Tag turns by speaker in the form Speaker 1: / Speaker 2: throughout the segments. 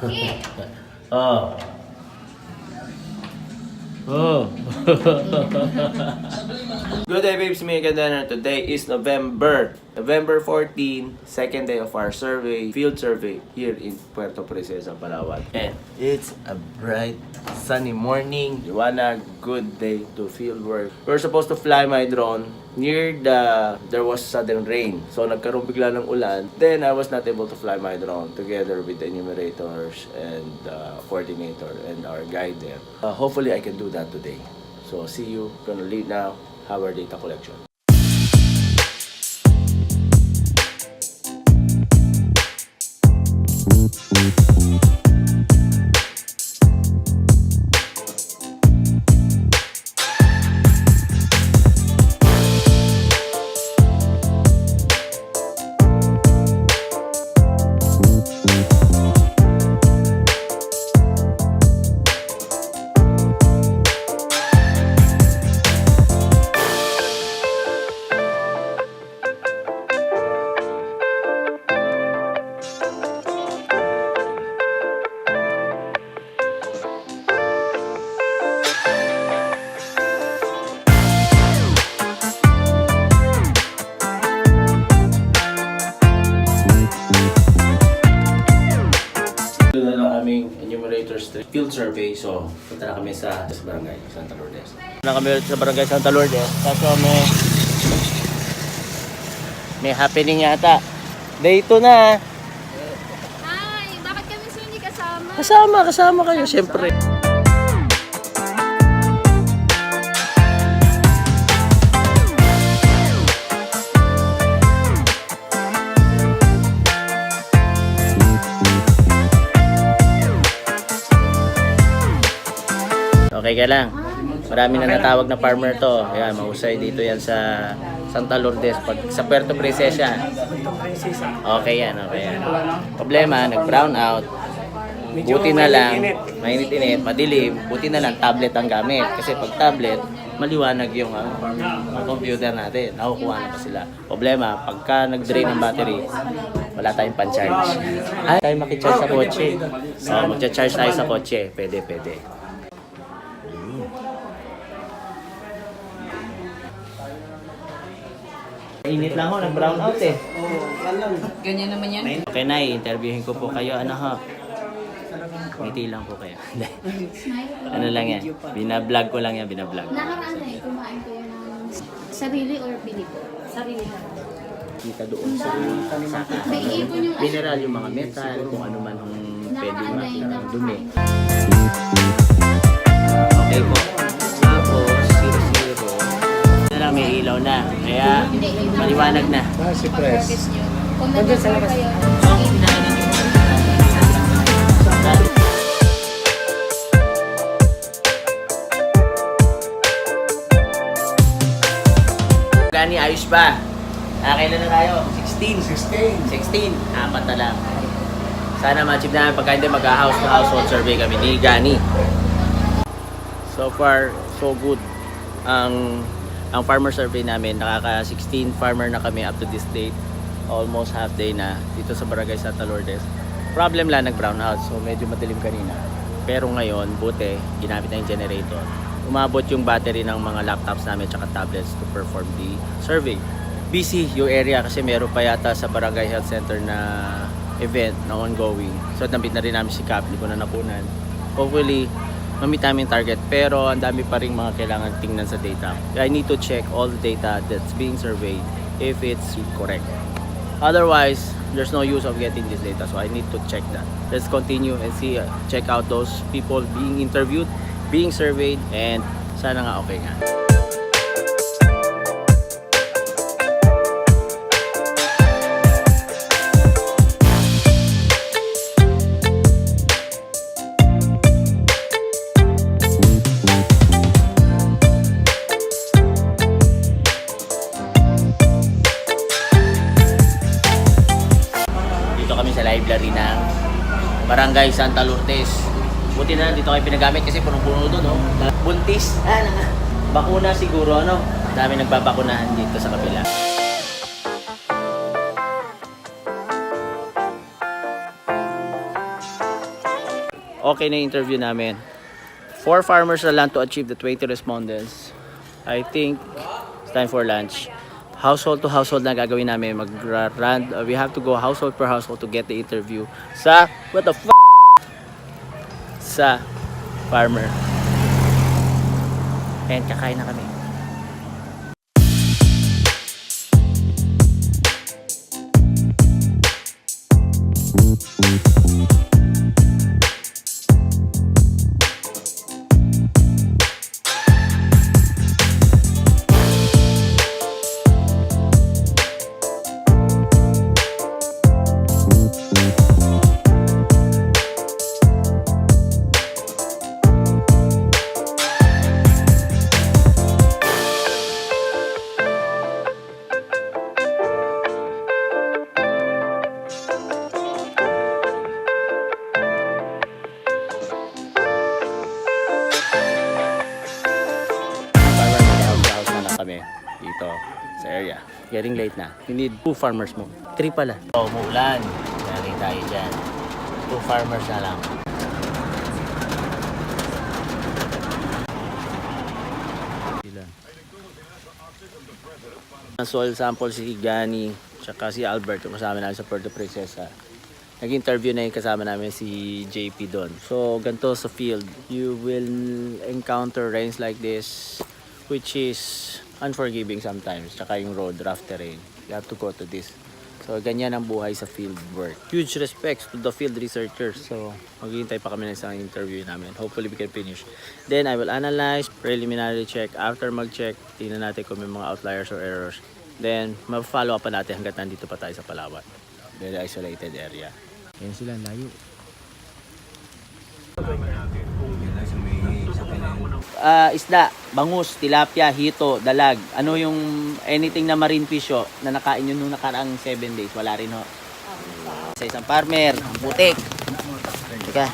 Speaker 1: Oh. Oh. Good day, babes. Me again. Today is November 14, second day of our field survey here in Puerto Princesa, Palawan. And it's a bright, sunny morning. Liwanag, good day to field work. We're supposed to fly my drone there was sudden rain. So nagkaroon bigla ng ulan. Then I was not able to fly my drone together with the enumerators and the coordinator and our guide there. Hopefully I can do that today. So see you. Gonna leave now. Have our data collection. Field survey, so punta na kami sa barangay Santa Lourdes. Punta na kami sa barangay Santa Lourdes. Kaso may happening yata. Day 2 na.
Speaker 2: Hi, bakit kami sir hindi kasama?
Speaker 1: Kasama kayo syempre. Okay ka lang. Marami na natawag na farmer to. Ayan, mahusay dito yan sa Santa Lourdes. Pag sa Puerto Princesa. Okay yan, okay yan. Problema, nag-brown out. Buti na lang, mainit-init, madilim. Buti na lang, tablet ang gamit. Kasi pag tablet, maliwanag yung computer natin. Nakukuha na pa sila. Problema, pagka nag-drain ang battery, wala tayong pan-charge. Ay, tayo makicharge sa kotse. So, magcha-charge tayo sa kotse. Pwede. Init lang ho, nag-brown out eh.
Speaker 2: Ganyan naman yan.
Speaker 1: Okay na, interviewin ko po kayo. Ano ho? Ngiti lang po kayo. Ano lang yan? Binablog ko lang yan, binablog.
Speaker 2: Nakaraan na kumain ko ng sarili or bili ko? Sarili na.
Speaker 1: Kita doon sa mineral, yung mga metal, kung ano man ang pwede makita ng dumi. Okay po. Tapos, 0-0. May ilaw na, kaya maliwanag na.
Speaker 3: Si Press.
Speaker 2: Kung nag-order kayo,
Speaker 1: Gani, ayos ba? Kailan na tayo? 16?
Speaker 3: 16.
Speaker 1: Apat na lang. Sana ma-achieve namin pagka hindi mag-house to household survey kami ni Gani. So far, so good. Ang farmer survey namin, nakaka-16 farmer na kami up to this date. Almost half day na dito sa barangay Santa Lourdes. Problem lang, nag-brown out. So medyo madilim kanina. Pero ngayon, buti, ginamit na yung generator. Umabot yung battery ng mga laptops namin at tablets to perform the survey. Busy yung area kasi meron pa yata sa Barangay Health Center na event na ongoing. So nabit na rin namin si Cap, hindi ko na napunan. Hopefully, mamit namin target, pero ang dami pa rin mga kailangan tingnan sa data. I need to check all the data that's being surveyed if it's correct. Otherwise, there's no use of getting this data, so I need to check that. Let's continue and see, check out those people being interviewed, being surveyed, and sana nga okay nga. Library ng Barangay Santa Lourdes. Buti na dito kayo pinagamit kasi punong-puno doon, no? Buntis. Bakuna siguro, ano? Dami nagbabakunahan dito sa kabila. okay na yung interview namin. 4 farmers na lang to achieve the 20 respondents. I think it's time for lunch. Household to household na gagawin namin. We have to go household per household to get the interview sa sa farmer. And kakain na kami. Kami dito sa area. Getting late na. We need 2 farmers mo. 3 pala. So, umuulan. Lagi tayo dyan. 2 farmers na lang. Soil sample si Gani tsaka si Albert yung kasama namin sa Puerto Princesa. Nag-interview na yung kasama namin si JP doon. So, ganito sa field. You will encounter rains like this which is unforgiving sometimes. Tsaka yung road, rough terrain. You have to go to this. So, ganyan ang buhay sa field work. Huge respects to the field researchers. So, maghihintay pa kami ng isang interview namin. Hopefully, we can finish. Then, I will analyze, preliminary check. After mag-check, tingnan natin kung may mga outliers or errors. Then, ma-follow up pa natin hanggat nandito pa tayo sa Palawan. Very isolated area. Yan sila, layo. Isda, bangus, tilapia, hito, dalag. Ano yung anything na marine fish na nakain nyo nung nakaraang 7 days? Wala rin ho. Sa isang farmer, ang putik. Teka.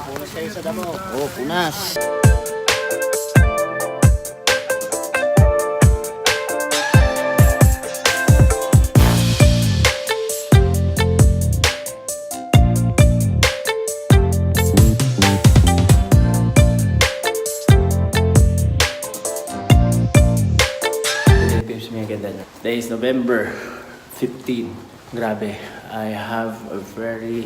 Speaker 1: Punas kayo sa damo. Oo, punas. Today is November 15. Grabe. I have a very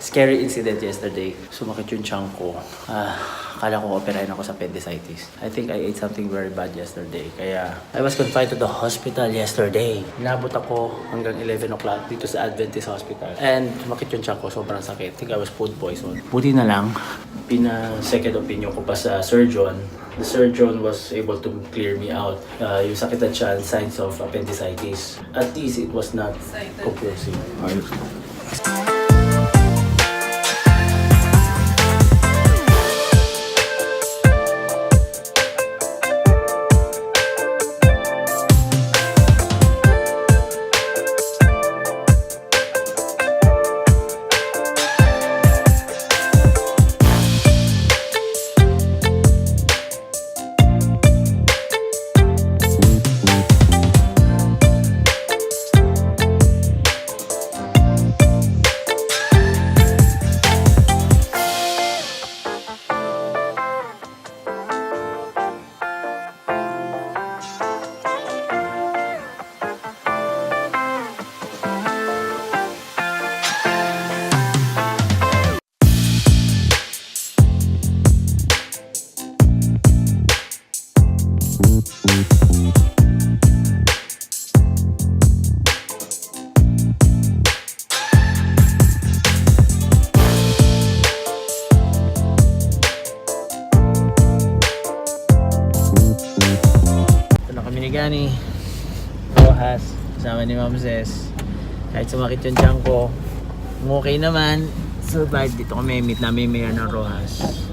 Speaker 1: scary incident yesterday. Sumakit yung tiyan ko. Akala ko operahin ako sa appendicitis. I think I ate something very bad yesterday. Kaya I was confined to the hospital yesterday. Inabot ako hanggang 11 o'clock dito sa Adventist Hospital. And sumakit yung tiyan ko. Sobrang sakit. I think I was food poisoned. Buti na lang, pina-second opinion ko pa sa surgeon. The surgeon was able to clear me out. Yung sakit na tiyan, signs of appendicitis. At least it was not conclusive. Gani, Roxas, kasama ni Ma'am Zes. Kahit sumakit yung tiyan ko, okay naman. Survive. Dito kami, meet namin yung Mayor ng Roxas.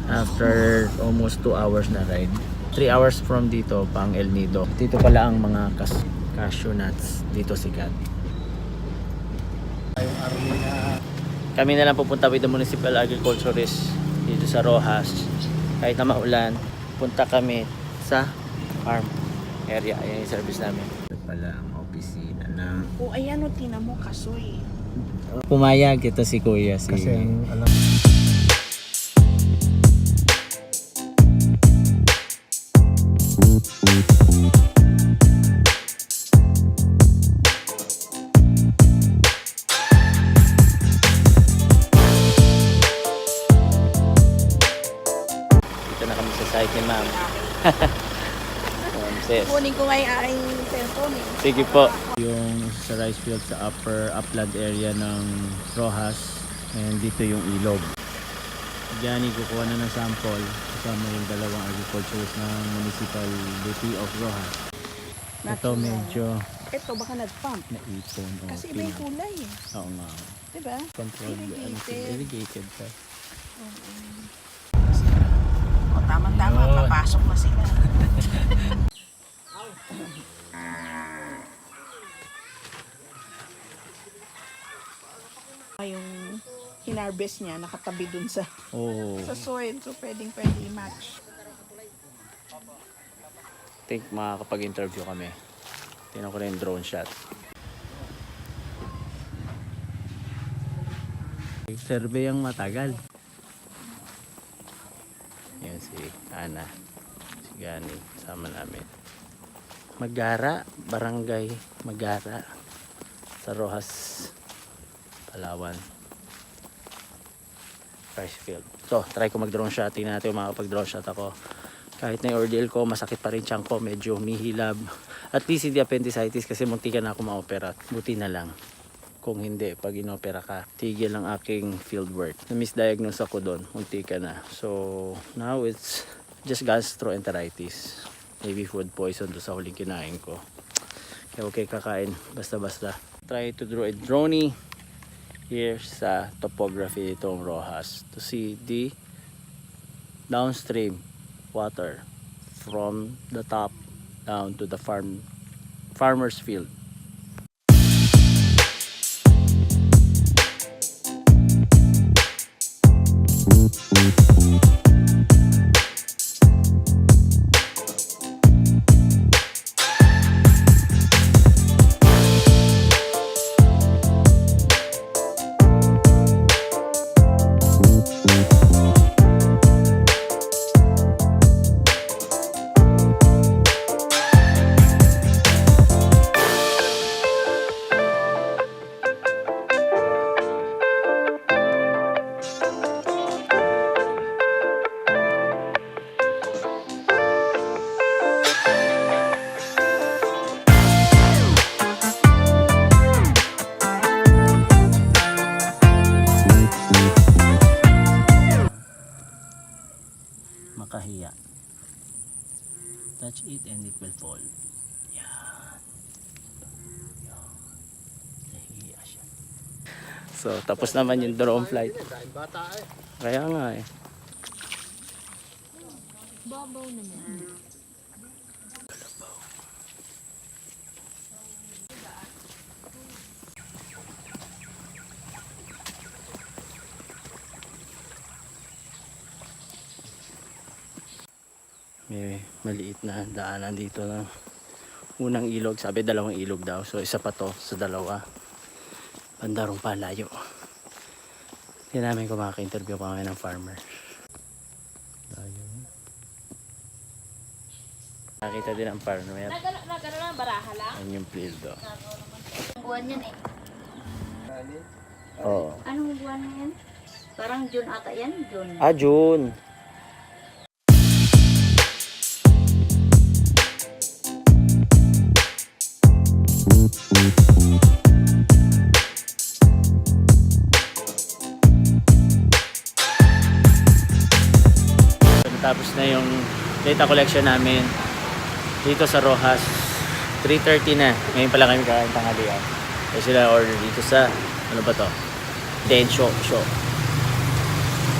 Speaker 1: After almost 2 hours na ride. 3 hours from dito, pang El Nido. Dito pala ang mga cashew nuts. Dito sikat. Kami na lang pupunta with the municipal agriculturist dito sa Roxas. Kahit na maulan, punta kami sa farm area. Ayan yung service namin. Ito pala ang opisina na...
Speaker 4: O ayan o, tinan mo, kasoy.
Speaker 1: Pumayag ito si Kuya.
Speaker 5: Kasi alam
Speaker 1: ma'am. Sis.
Speaker 4: Kunin ko nga yung aking cellphone eh.
Speaker 1: Sige po. Yung sa rice field sa upland area ng Roxas. And dito yung ilog. Diyan kukuha na ng sample kasama yung dalawang agriculturist ng municipality of Roxas. Ito medyo
Speaker 4: Ito baka nag-pump.
Speaker 1: naipon.
Speaker 4: Kasi iba yung kulay eh.
Speaker 1: Oo nga.
Speaker 4: Diba?
Speaker 1: Controlled. Irrigated pa.
Speaker 4: O tama-tama,
Speaker 1: Yun.
Speaker 4: papasok na sila. Yung hinarvest niya nakatabi dun sa soil, so pwede i-match.
Speaker 1: Think makakapag-interview kami. Tingnan ko rin yung drone shot. Survey ang matagal. Yan si Ana. Si Gani. Sama namin. Magara. Barangay Magara. Sa Roxas. Palawan. Rice field. So, try ko mag-drone shot. Tingnan natin kung makakapag-drone shot ako. Kahit na yung ordeal ko, masakit pa rin tiyan ko. Medyo mihilab. At least hindi appendicitis kasi muntikan na ako ma-opera. Buti na lang. Kung hindi, pag inopera ka, tigil ang aking field work. Na-misdiagnose ako doon. Muntikan na. So, now it's just gastroenteritis. Maybe food poison doon sa huling kinain ko. Kaya okay kakain. Basta-basta. Try to draw a drone here sa topography itong Roxas to see the downstream water from the top down to the farmer's field. Makahiya. Touch it and it will fall. Yan. Nahihiya siya. So, tapos naman yung drone flight. Kaya nga eh.
Speaker 2: Babaw naman.
Speaker 1: May maliit na daanan dito ng unang ilog. Sabi dalawang ilog daw. So isa pa to sa dalawa. Bandarong palayo. Hindi namin kung makaka-interview pa kami ng farmer. Layo. Nakita din ang farmer.
Speaker 2: Nagano lang, baraha lang?
Speaker 1: Yan yung field do.
Speaker 2: Buwan yan eh.
Speaker 1: Oo.
Speaker 2: Anong buwan na yan? Parang June ata yan, June.
Speaker 1: Ah, June. Tapos na yung data collection namin dito sa Roxas. 3:30 na. Ngayon pala kami kakain tanghalian. Kasi sila order dito sa ano ba to? Show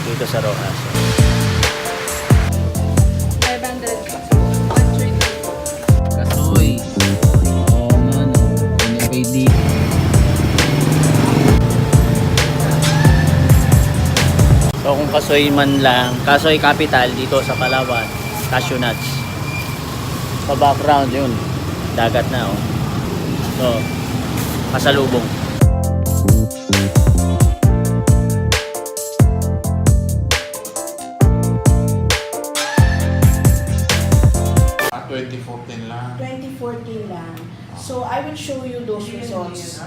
Speaker 1: dito sa Roxas.
Speaker 4: 500.
Speaker 1: Kasoy. Oo nga no. NFAD. So kung Kasoy man lang, Kasoy capital dito sa Palawan, cashew nuts. Sa background yun, dagat na oh. So, pasalubong.
Speaker 5: Ah, 2014 lang.
Speaker 4: 2014 lang. So, I will show you those results.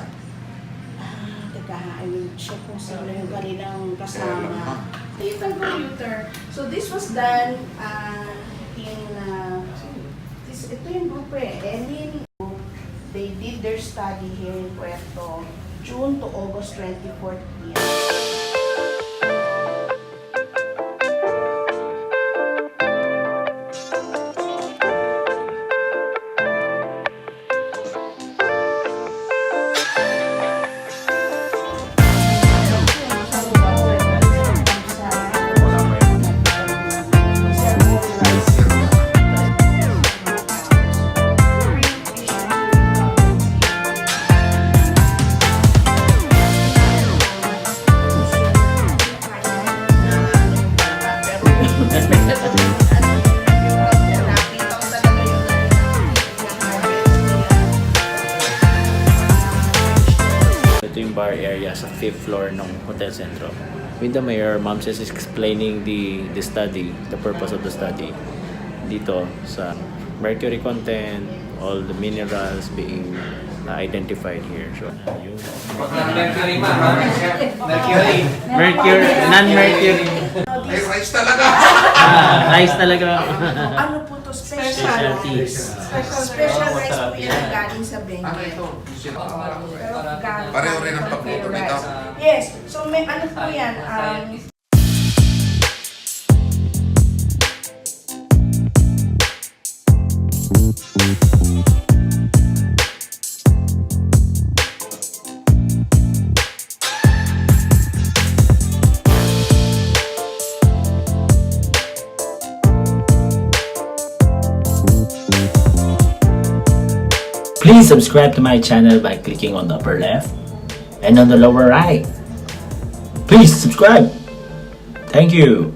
Speaker 4: Teka ha, I will check kung sino yung kanilang kasama. Data computer. So, this was done ito yung grupo they did their study here in Puerto June to August 2014.
Speaker 1: Ito yung bar area sa 5th floor ng Hotel Centro. With the mayor, Ma'am is explaining the study, the purpose of the study. Dito sa mercury content, all the minerals being identified here. So, yung
Speaker 3: Mercury ma, Mercury.
Speaker 1: mercury, non-mercury.
Speaker 5: Ay, rice talaga!
Speaker 1: Rice talaga.
Speaker 4: Ano po to? Special.
Speaker 1: Specialties.
Speaker 4: Special rice po yan galing sa Benguet.
Speaker 5: Ano ito?
Speaker 4: Pero galing
Speaker 5: Pareho rin ang pagluto nito.
Speaker 4: Yes. So may ano po yan?
Speaker 1: Please subscribe to my channel by clicking on the upper left and on the lower right. Please subscribe. Thank you.